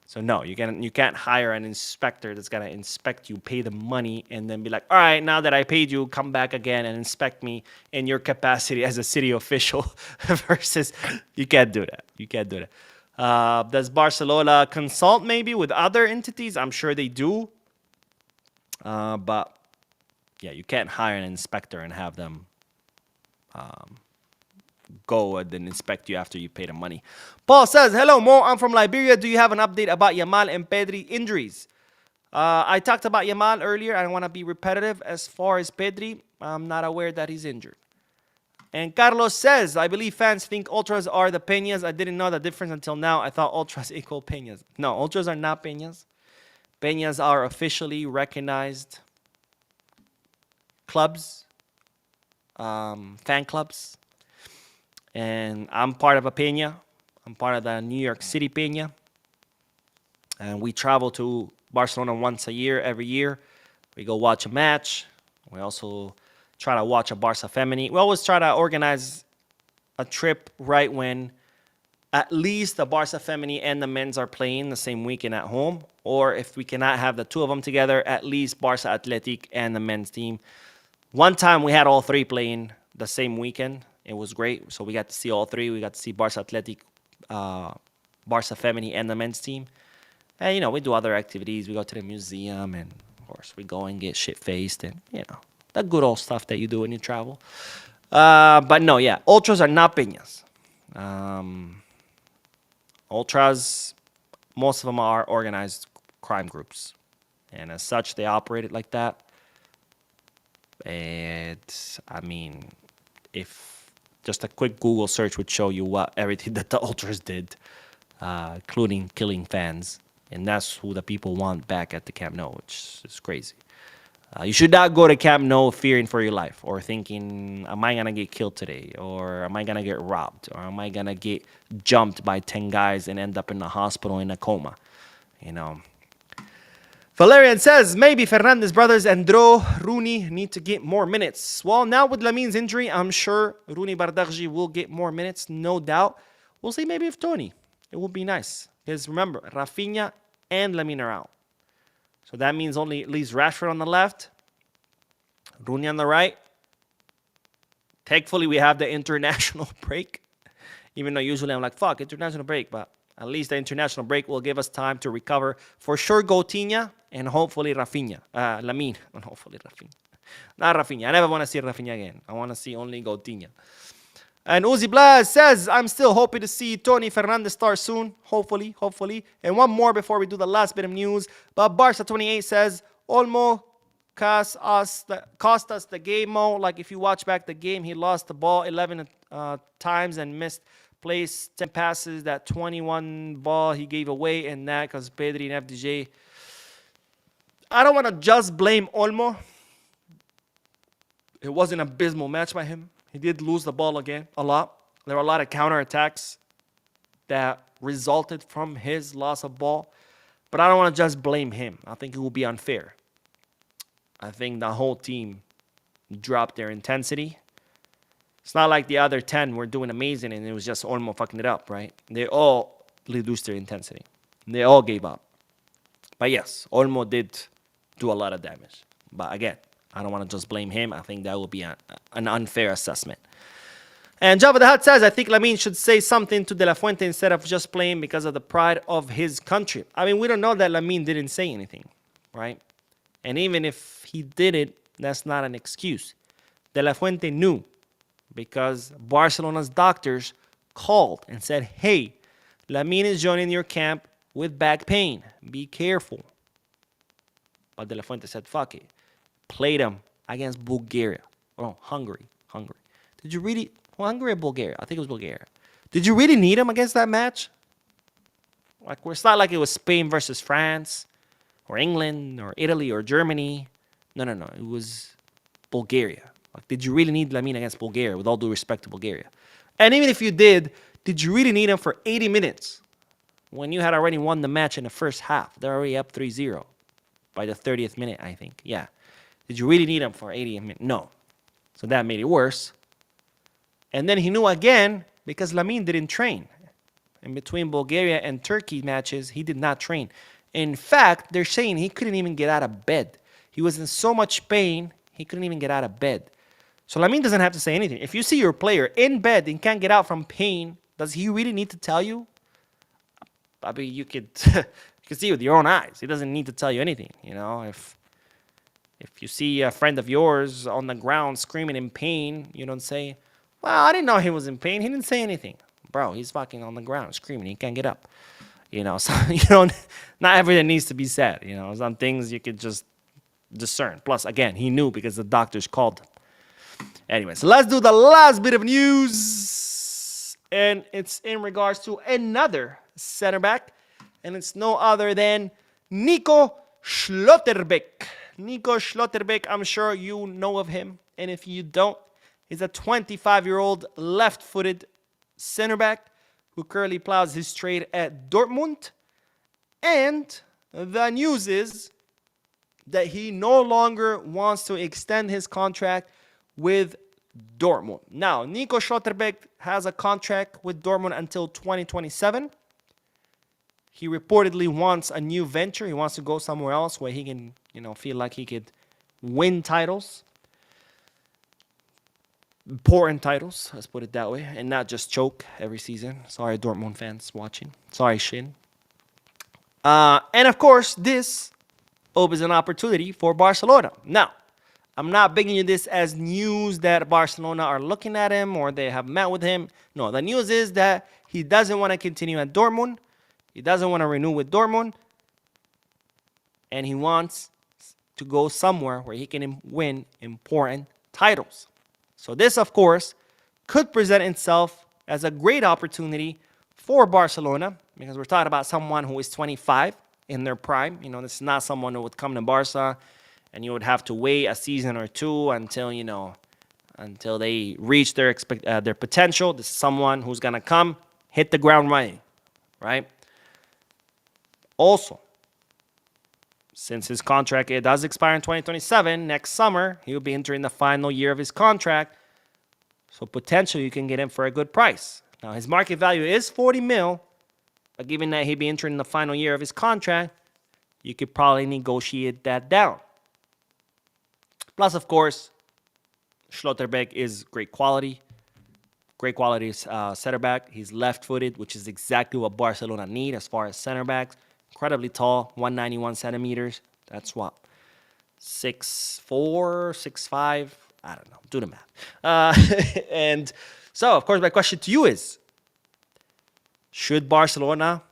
So no, you can't hire an inspector that's gonna inspect you, pay the money, and then be like, all right, now that I paid you, come back again and inspect me in your capacity as a city official. Versus, you can't do that. You can't do that. Does Barcelona consult maybe with other entities? I'm sure they do. But yeah, you can't hire an inspector and have them go and then inspect you after you pay the money. Paul says, hello, Mo. I'm from Liberia. Do you have an update about Yamal and Pedri injuries? I talked about Yamal earlier. I don't want to be repetitive. As far as Pedri, I'm not aware that he's injured. And Carlos says, I believe fans think ultras are the peñas. I didn't know the difference until now. I thought ultras equal peñas. No, ultras are not peñas. Peñas are officially recognized clubs, fan clubs. And I'm part of a peña. I'm part of the New York City peña. And we travel to Barcelona once a year, every year. We go watch a match. We also try to watch a Barça Femini. We always try to organize a trip right when at least the Barça Femini and the men's are playing the same weekend at home. Or if we cannot have the two of them together, at least Barça Athletic and the men's team. One time we had all three playing the same weekend. It was great. So we got to see all three. We got to see Barça Athletic, Barça Femini, and the men's team. And, you know, we do other activities. We go to the museum, and, of course, we go and get shit-faced and, you know, the good old stuff that you do when you travel. But, no, yeah, ultras are not peñas. Ultras, most of them are organized crime groups. And as such, they operate it like that. And, I mean, if just a quick Google search would show you what everything that the ultras did, including killing fans. And that's who the people want back at the Camp Nou, which is crazy. You should not go to Camp Nou fearing for your life or thinking, am I going to get killed today? Or am I going to get robbed? Or am I going to get jumped by 10 guys and end up in the hospital in a coma? You know. Valerian says, maybe Fernandez brothers and Rooney need to get more minutes. Well, now with Lamine's injury, I'm sure Rooney Bardarji will get more minutes, no doubt. We'll see maybe if Tony. It will be nice. Because remember, Rafinha and Lamine are out. So that means only leaves Rashford on the left, Rooney on the right. Thankfully, we have the international break. Even though usually I'm like, fuck, international break. But at least the international break will give us time to recover. For sure, Coutinho and hopefully Rafinha. Lamine. And hopefully Rafinha. Not Rafinha. I never want to see Rafinha again. I want to see only Coutinho. And Uzi Blas says, I'm still hoping to see Tony Fernandez start soon. Hopefully. And one more before we do the last bit of news. But Barca28 says, Olmo cost us the game, Mo. Like, if you watch back the game, he lost the ball 11 times and missed plays, 10 passes. That 21 ball he gave away, and that because Pedri and FDJ. I don't want to just blame Olmo. It was an abysmal match by him. He did lose the ball again a lot. There were a lot of counterattacks that resulted from his loss of ball. But I don't want to just blame him. I think it will be unfair. I think the whole team dropped their intensity. It's not like the other 10 were doing amazing and it was just Olmo fucking it up, right? They all reduced their intensity. They all gave up. But yes, Olmo did do a lot of damage. But again, I don't want to just blame him. I think that will be an unfair assessment. And Java the Hutt says, I think Lamine should say something to De La Fuente instead of just playing because of the pride of his country. I mean, we don't know that Lamine didn't say anything, right? And even if he did it, that's not an excuse. De La Fuente knew because Barcelona's doctors called and said, hey, Lamine is joining your camp with back pain. Be careful. But De La Fuente said, fuck it. Played him against Bulgaria. Oh, Hungary. Did you really... Well, Hungary or Bulgaria? I think it was Bulgaria. Did you really need him against that match? Like, it's not like it was Spain versus France or England or Italy or Germany. No. It was Bulgaria. Like, did you really need Lamine against Bulgaria, with all due respect to Bulgaria? And even if you did you really need him for 80 minutes when you had already won the match in the first half? They're already up 3-0 by the 30th minute, I think. Yeah. Did you really need him for 80 minutes? No. So that made it worse. And then he knew again because Lamine didn't train. In between Bulgaria and Turkey matches, he did not train. In fact, they're saying he couldn't even get out of bed. He was in so much pain, he couldn't even get out of bed. So Lamine doesn't have to say anything. If you see your player in bed and can't get out from pain, does he really need to tell you? I mean, you could see with your own eyes. He doesn't need to tell you anything. You know, if you see a friend of yours on the ground screaming in pain, you don't say, well, I didn't know he was in pain. He didn't say anything. Bro, he's fucking on the ground screaming. He can't get up. You know, so, not everything needs to be said. You know, some things you could just discern. Plus, again, he knew because the doctors called him. Anyway, so let's do the last bit of news. And it's in regards to another center back. And it's no other than Nico Schlotterbeck. Nico Schlotterbeck, I'm sure you know of him. And if you don't, he's a 25-year-old left-footed center back who currently plows his trade at Dortmund. And the news is that he no longer wants to extend his contract with Dortmund. Now, Nico Schlotterbeck has a contract with Dortmund until 2027. He reportedly wants a new venture. He wants to go somewhere else where he can, feel like he could win titles. Important titles, let's put it that way, and not just choke every season. Sorry, Dortmund fans watching. Sorry, Shin. And of course, this opens an opportunity for Barcelona. Now, I'm not bringing you this as news that Barcelona are looking at him or they have met with him. No, the news is that he doesn't want to continue at Dortmund. He doesn't want to renew with Dortmund. And he wants to go somewhere where he can win important titles. So this, of course, could present itself as a great opportunity for Barcelona because we're talking about someone who is 25 in their prime. This is not someone who would come to Barca and you would have to wait a season or two until they reach their potential. This is someone who's going to come, hit the ground running, right? Also, since his contract does expire in 2027, next summer, he will be entering the final year of his contract. So potentially you can get him for a good price. Now, his market value is 40 mil, but given that he'll be entering the final year of his contract, you could probably negotiate that down. Plus, of course, Schlotterbeck is great quality. Great quality center back. He's left-footed, which is exactly what Barcelona need as far as center backs. Incredibly tall, 191 centimeters. That's what? 6'4", 6'5". I don't know. Do the math. And so, of course, my question to you is, should Barcelona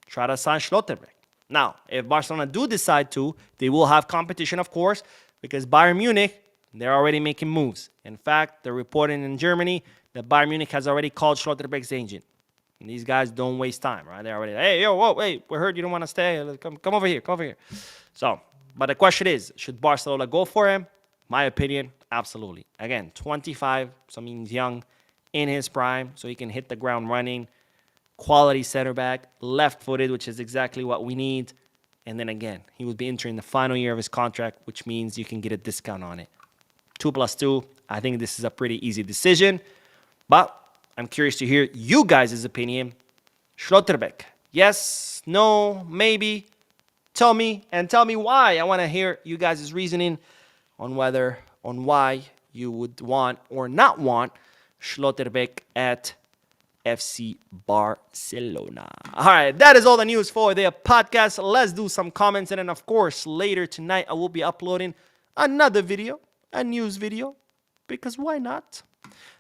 try to sign Schlotterbeck? Now, if Barcelona do decide to, they will have competition, of course, because Bayern Munich, they're already making moves. In fact, they're reporting in Germany that Bayern Munich has already called Schlotterbeck's agent. And these guys don't waste time, right? They're already, hey, yo, whoa, wait, we heard you don't want to stay. Come over here, come over here. So, but the question is, should Barcelona go for him? My opinion, absolutely. Again, 25, so means young, in his prime, so he can hit the ground running. Quality center back, left-footed, which is exactly what we need. And then again, he will be entering the final year of his contract, which means you can get a discount on it. 2 plus 2. I think this is a pretty easy decision. But I'm curious to hear you guys' opinion. Schlotterbeck, yes, no, maybe. Tell me why. I want to hear you guys' reasoning on why you would want or not want Schlotterbeck at FC Barcelona. All right, that is all the news for the podcast. Let's do some comments. And then, of course, later tonight, I will be uploading another video, a news video, because why not?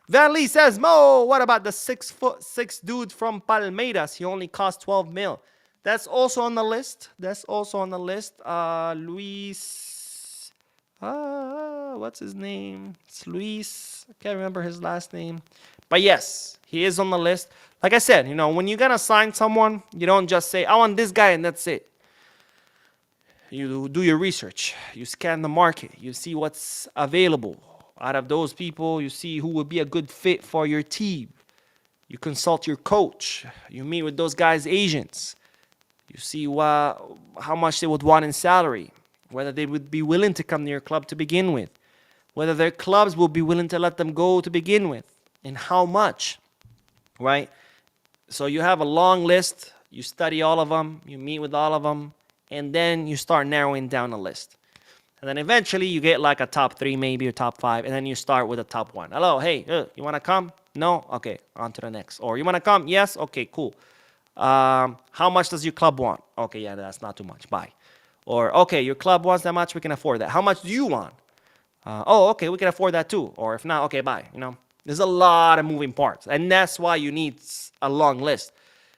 Van Lee says, Mo, what about the 6'6" dude from Palmeiras? He only cost 12 mil. That's also on the list. Luis, what's his name? It's Luis. I can't remember his last name. But yes, he is on the list. Like I said, when you're going to sign someone, you don't just say, I want this guy and that's it. You do your research. You scan the market. You see what's available. Out of those people, you see who would be a good fit for your team. You consult your coach. You meet with those guys' agents. You see how much they would want in salary. Whether they would be willing to come to your club to begin with. Whether their clubs will be willing to let them go to begin with. And how much. Right? So you have a long list. You study all of them. You meet with all of them. And then you start narrowing down a list. And then eventually you get like a top 3 maybe or top 5. And then you start with a top 1. Hello, hey, you want to come? No? Okay, on to the next. Or you want to come? Yes? Okay, cool. How much does your club want? Okay, yeah, that's not too much. Bye. Or, okay, your club wants that much. We can afford that. How much do you want? Okay, we can afford that too. Or if not, okay, bye. There's a lot of moving parts. And that's why you need a long list.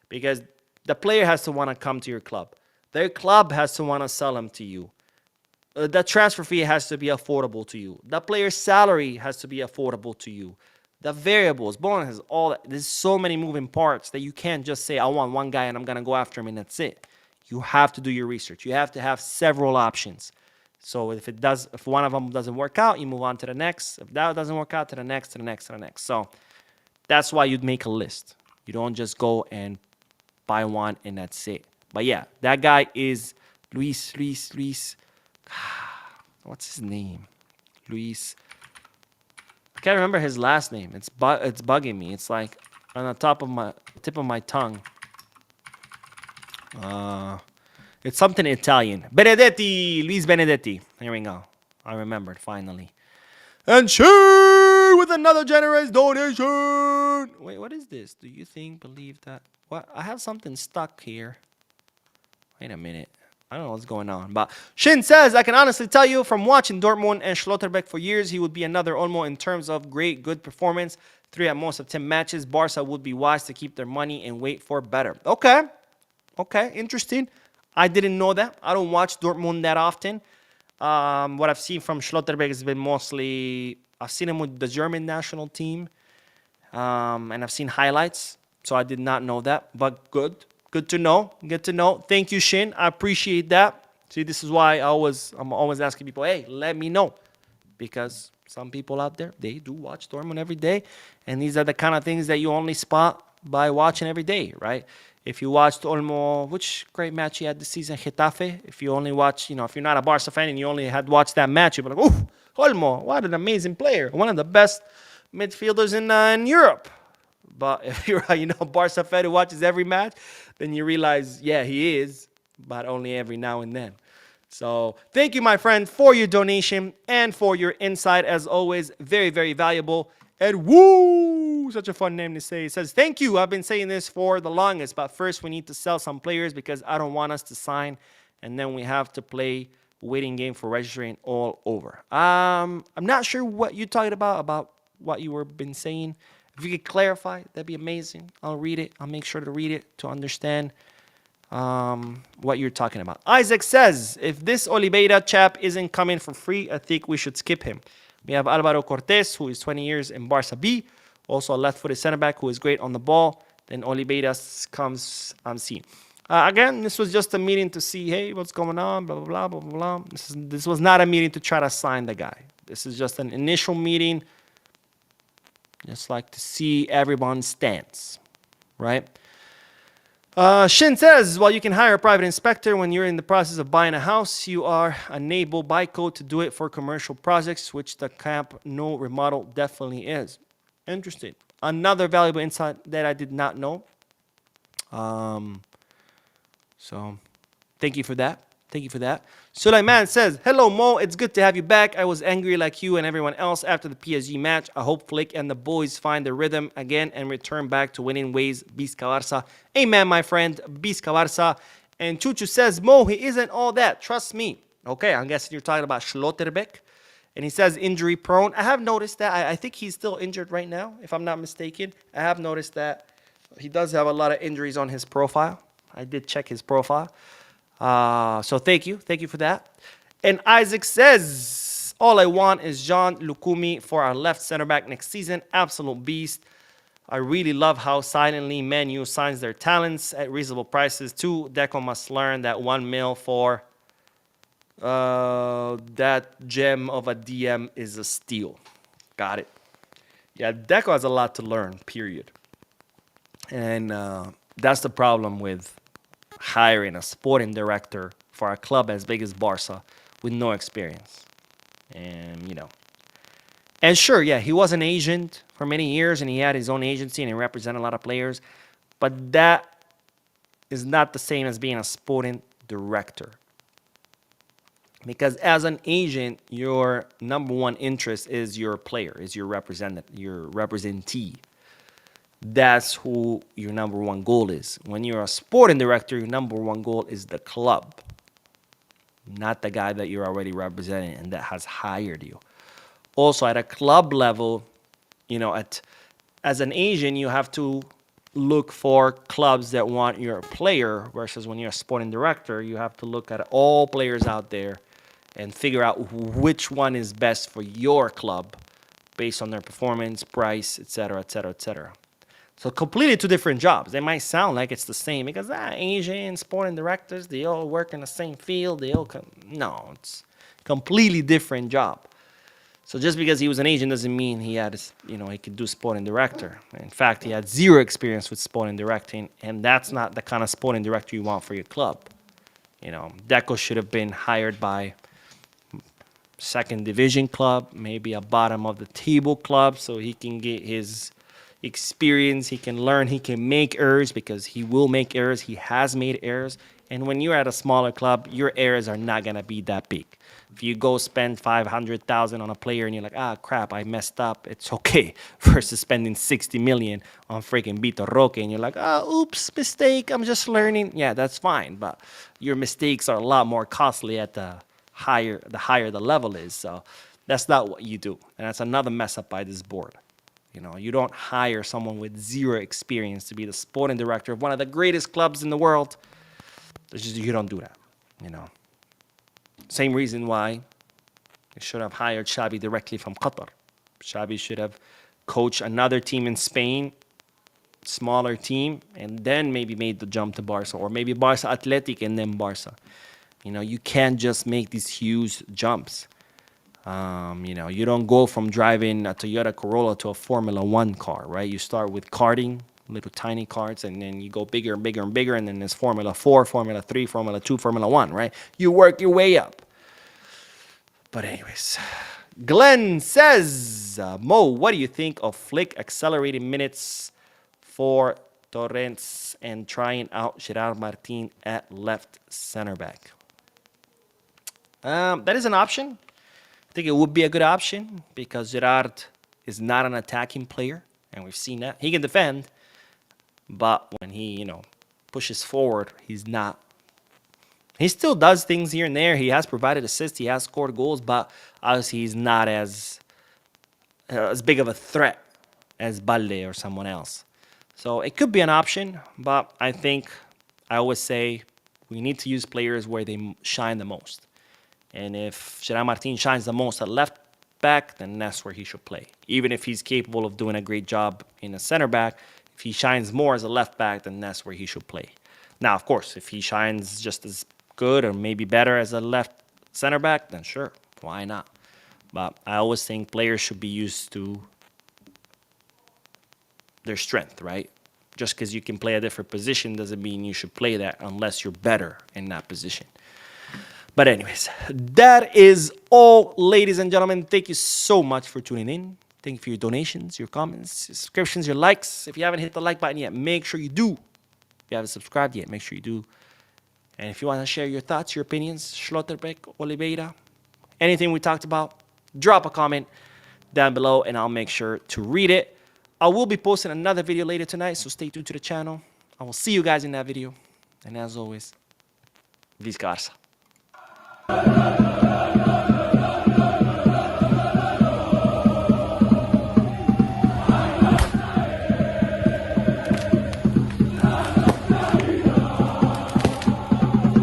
Because the player has to want to come to your club. Their club has to want to sell them to you. The transfer fee has to be affordable to you. The player's salary has to be affordable to you. The variables, bonuses, all that. There's so many moving parts that you can't just say, I want one guy and I'm going to go after him and that's it. You have to do your research. You have to have several options. So if one of them doesn't work out, you move on to the next. If that doesn't work out, to the next, to the next, to the next. So that's why you'd make a list. You don't just go and buy one and that's it. But yeah, that guy is Luis. What's his name? Luis. I can't remember his last name. It's bugging me. It's like on the tip of my tongue. It's something Italian. Luis Benedetti. Here we go. I remembered finally. And share with another generous donation. Wait, what is this? Do you believe that? What? I have something stuck here. Wait a minute. I don't know what's going on. But Shin says, I can honestly tell you from watching Dortmund and Schlotterbeck for years, he would be another Olmo in terms of good performance. 3 at most of 10 matches. Barca would be wise to keep their money and wait for better. Okay, interesting. I didn't know that. I don't watch Dortmund that often. What I've seen from Schlotterbeck has been mostly, I've seen him with the German national team. And I've seen highlights. So I did not know that. But good to know. Good to know. Thank you, Shin. I appreciate that. See, this is why I'm always asking people, hey, let me know. Because some people out there, they do watch Dortmund every day. And these are the kind of things that you only spot by watching every day, right? If you watched Olmo, which great match he had this season, Getafe. If you only watch, if you're not a Barca fan and you only had watched that match, you'd be like, ooh, Olmo, what an amazing player. One of the best midfielders in Europe. But if you're a Barca fan who watches every match, then you realize, yeah, he is, but only every now and then. So thank you, my friend, for your donation and for your insight. As always, very, very valuable. And woo, such a fun name to say. It says, thank you. I've been saying this for the longest, but first we need to sell some players because I don't want us to sign and then we have to play waiting game for registering all over. I'm not sure what you're talking about what you were been saying. If you could clarify, that'd be amazing. I'll read it. I'll make sure to read it to understand what you're talking about. Isaac says, if this Oliveira chap isn't coming for free, I think we should skip him. We have Alvaro Cortés, who is 20 years in Barca B. Also a left-footed center back who is great on the ball. Then Oliveira comes on scene. Again, this was just a meeting to see, hey, what's going on, blah, blah, blah, blah, blah. This was not a meeting to try to sign the guy. This is just an initial meeting. Just like to see everyone's stance, right? Shin says, while you can hire a private inspector when you're in the process of buying a house, you are enabled by code to do it for commercial projects, which the Camp No remodel definitely is. Interesting. Another valuable insight that I did not know. Um, so thank you for that. Thank you for that. Sulaiman says, hello, Mo. It's good to have you back. I was angry like you and everyone else after the PSG match. I hope Flick and the boys find the rhythm again and return back to winning ways. Visca Barça. Amen, my friend. Visca Barça. And Chuchu says, Mo, he isn't all that. Trust me. Okay, I'm guessing you're talking about Schlotterbeck. And he says injury prone. I have noticed that. I think he's still injured right now, if I'm not mistaken. I have noticed that he does have a lot of injuries on his profile. I did check his profile. So thank you. Thank you for that. And Isaac says, all I want is John Lukumi for our left center back next season. Absolute beast. I really love how silently Man U signs their talents at reasonable prices too. Deco must learn that 1 mil for that gem of a DM is a steal. Got it. Yeah, Deco has a lot to learn, period. And that's the problem with hiring a sporting director for a club as big as Barca with no experience. And, you know. And sure, yeah, he was an agent for many years and he had his own agency and he represented a lot of players. But that is not the same as being a sporting director. Because as an agent, your number one interest is your player, is your representee. That's who your number one goal is. When you're a sporting director, your number one goal is the club, not the guy that you're already representing and that has hired you. Also, at a club level, you know, as an agent, you have to look for clubs that want your player versus when you're a sporting director, you have to look at all players out there and figure out which one is best for your club based on their performance, price, etc., etc., etc. So completely two different jobs. They might sound like it's the same because Asian sporting directors, they all work in the same field. No, it's completely different job. So just because he was an agent doesn't mean he had, he could do sporting director. In fact, he had zero experience with sporting directing, and that's not the kind of sporting director you want for your club. You know, Deco should have been hired by second division club, maybe a bottom of the table club, so he can get his experience, he can learn, he can make errors because he will make errors. He has made errors. And when you're at a smaller club, your errors are not going to be that big. If you go spend 500,000 on a player and you're like, crap, I messed up, it's okay. Versus spending 60 million on freaking Vitor Roque and you're like, oops, mistake, I'm just learning. Yeah, that's fine. But your mistakes are a lot more costly at the higher the level is. So that's not what you do. And that's another mess up by this board. You know, you don't hire someone with zero experience to be the sporting director of one of the greatest clubs in the world. You don't do that, you know. Same reason why they should have hired Xavi directly from Qatar. Xavi should have coached another team in Spain, smaller team, and then maybe made the jump to Barca, or maybe Barca Athletic and then Barca. You know, you can't just make these huge jumps. You don't go from driving a Toyota Corolla to a Formula One car, right? You start with karting, little tiny karts, and then you go bigger and bigger and bigger, and then there's Formula 4, Formula 3, Formula 2, Formula 1, right? You work your way up. But anyways, Glenn says, Mo, what do you think of Flick accelerating minutes for Torrents and trying out Gerard Martin at left center back? That is an option. I think it would be a good option because Gerard is not an attacking player, and we've seen that. He can defend, but when he, pushes forward, he's not. He still does things here and there. He has provided assists. He has scored goals, but obviously he's not as big of a threat as Balde or someone else. So it could be an option, but I always say we need to use players where they shine the most. And if Gerard Martin shines the most at left back, then that's where he should play. Even if he's capable of doing a great job in a center back, if he shines more as a left back, then that's where he should play. Now, of course, if he shines just as good or maybe better as a left center back, then sure, why not? But I always think players should be used to their strength, right? Just because you can play a different position doesn't mean you should play that unless you're better in that position. But anyways, that is all, ladies and gentlemen. Thank you so much for tuning in. Thank you for your donations, your comments, your subscriptions, your likes. If you haven't hit the like button yet, make sure you do. If you haven't subscribed yet, make sure you do. And if you want to share your thoughts, your opinions, Schlotterbeck, Oliveira, anything we talked about, drop a comment down below and I'll make sure to read it. I will be posting another video later tonight, so stay tuned to the channel. I will see you guys in that video. And as always, Visca Barça.